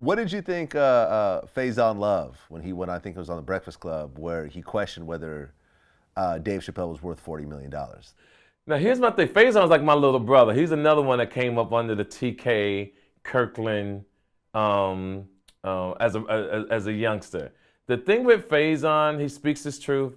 What did you think Faizon Love when he went? I think it was on the Breakfast Club where he questioned whether Dave Chappelle was worth $40 million. Now here's my thing. Faison's like my little brother. He's another one that came up under the TK Kirkland um, as a youngster. The thing with Faison, he speaks his truth.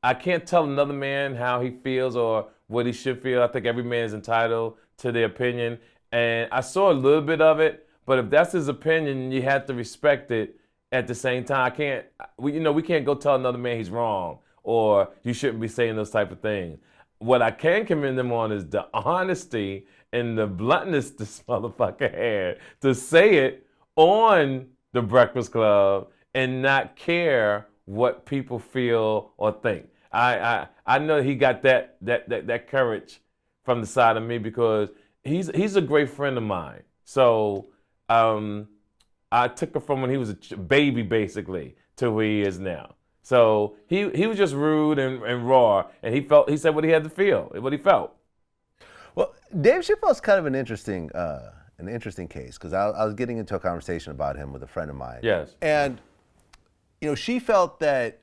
I can't tell another man how he feels or what he should feel. I think every man is entitled to their opinion. And I saw a little bit of it, but if that's his opinion, you have to respect it at the same time. I can't, we can't go tell another man he's wrong or you shouldn't be saying those type of things. What I can commend him on is the honesty and the bluntness this motherfucker had to say it on the Breakfast Club and not care what people feel or think. I know he got that courage from the side of me because he's a great friend of mine. So I took it from when he was a baby basically to where he is now. So he was just rude and raw, and he said what he had to feel, what he felt. Well, Dave Chappelle's kind of an interesting case because I was getting into a conversation about him with a friend of mine. Yes. And she felt that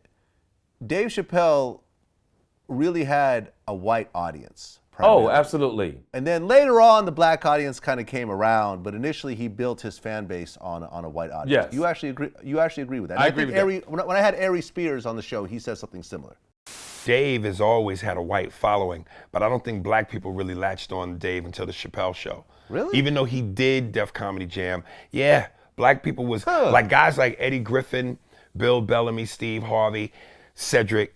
Dave Chappelle really had a white audience. Oh, Primarily. absolutely. And then later on, the black audience kind of came around, but initially he built his fan base on a white audience. Yes. You actually agree. You actually agree with that. I agree with that. When I had Ari Spears on the show, he said something similar. Dave has always had a white following, but I don't think black people really latched on to Dave until the Chappelle Show. Really? Even though he did Def Comedy Jam, yeah, black people was like guys like Eddie Griffin, Bill Bellamy, Steve Harvey, Cedric,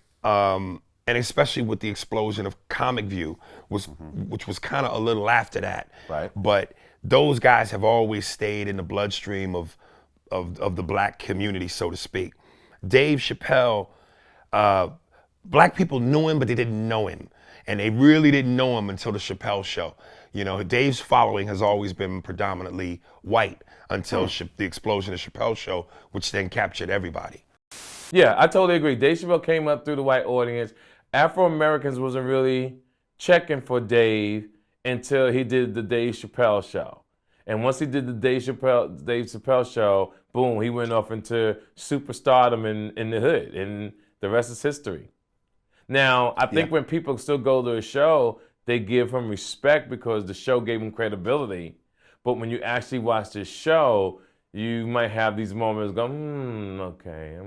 and especially with the explosion of Comic View, which was kind of a little after that. Right. But those guys have always stayed in the bloodstream of the black community, so to speak. Dave Chappelle, black people knew him, but they didn't know him. And they really didn't know him until the Chappelle Show. Dave's following has always been predominantly white until the explosion of Chappelle Show, which then captured everybody. Yeah, I totally agree. Dave Chappelle came up through the white audience. Afro-Americans wasn't really checking for Dave until he did the Dave Chappelle Show. And once he did the Dave Chappelle Show, boom, he went off into superstardom in the hood, and the rest is history. Now, I think when people still go to a show, they give him respect because the show gave him credibility. But when you actually watch the show, you might have these moments going, okay,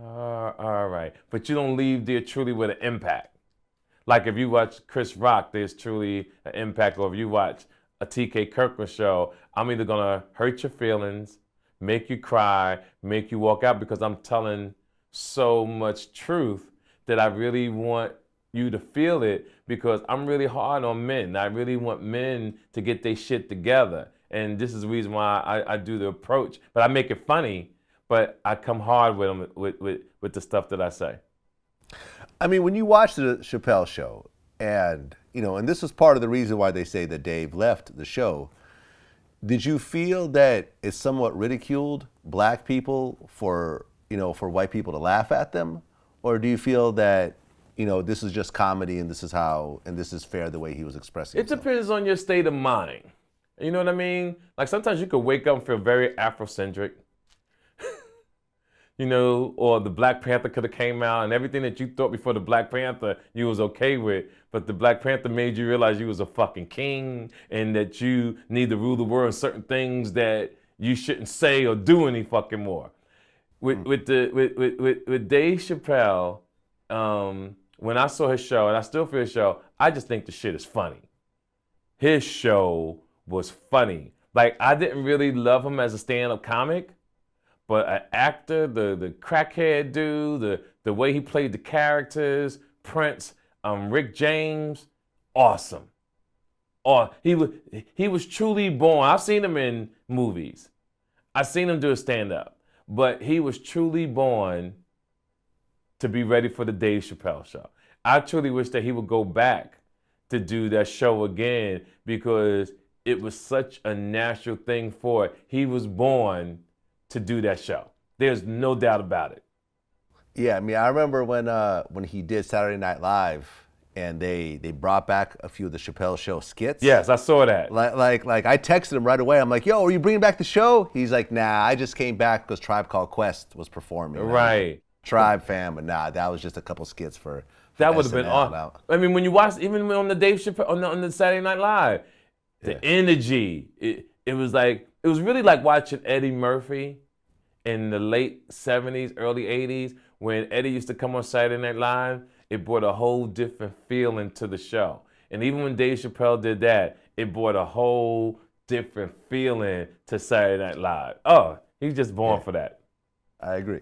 all right. But you don't leave there truly with an impact. Like if you watch Chris Rock, there's truly an impact. Or if you watch a TK Kirkland show, I'm either gonna hurt your feelings, make you cry, make you walk out because I'm telling so much truth that I really want you to feel it because I'm really hard on men. I really want men to get their shit together. And this is the reason why I do the approach. But I make it funny, but I come hard with them with the stuff that I say. I mean, when you watch the Chappelle Show, and and this was part of the reason why they say that Dave left the show. Did you feel that it somewhat ridiculed black people for white people to laugh at them, or do you feel that this is just comedy and this is fair the way he was expressing It himself? depends on your state of mind. You know what I mean? Like sometimes you could wake up and feel very Afrocentric. Or the Black Panther could have came out and everything that you thought before the Black Panther you was okay with, but the Black Panther made you realize you was a fucking king and that you need to rule the world and certain things that you shouldn't say or do any fucking more. With Dave Chappelle, when I saw his show, and I still feel his show, I just think the shit is funny. His show was funny. Like, I didn't really love him as a stand-up comic, but an actor, the crackhead dude, the way he played the characters, Prince, Rick James, awesome. He was truly born. I've seen him in movies. I've seen him do a stand-up, but he was truly born to be ready for the Dave Chappelle Show. I truly wish that he would go back to do that show again because it was such a natural thing for it. He was born to do that show. There's no doubt about it. Yeah, I mean, I remember when he did Saturday Night Live, and they brought back a few of the Chappelle Show skits. Yes, I saw that. Like I texted him right away. I'm like, "Yo, are you bringing back the show?" He's like, "Nah, I just came back because Tribe Called Quest was performing." Right. Tribe fam, but nah, that was just a couple skits for That would have been SNL. awesome. I mean, when you watch, even on the Dave Chappelle, on the Saturday Night Live, the energy, it was really like watching Eddie Murphy in the late 70s, early 80s, when Eddie used to come on Saturday Night Live. It brought a whole different feeling to the show. And even when Dave Chappelle did that, it brought a whole different feeling to Saturday Night Live. Oh, he's just born for that. I agree.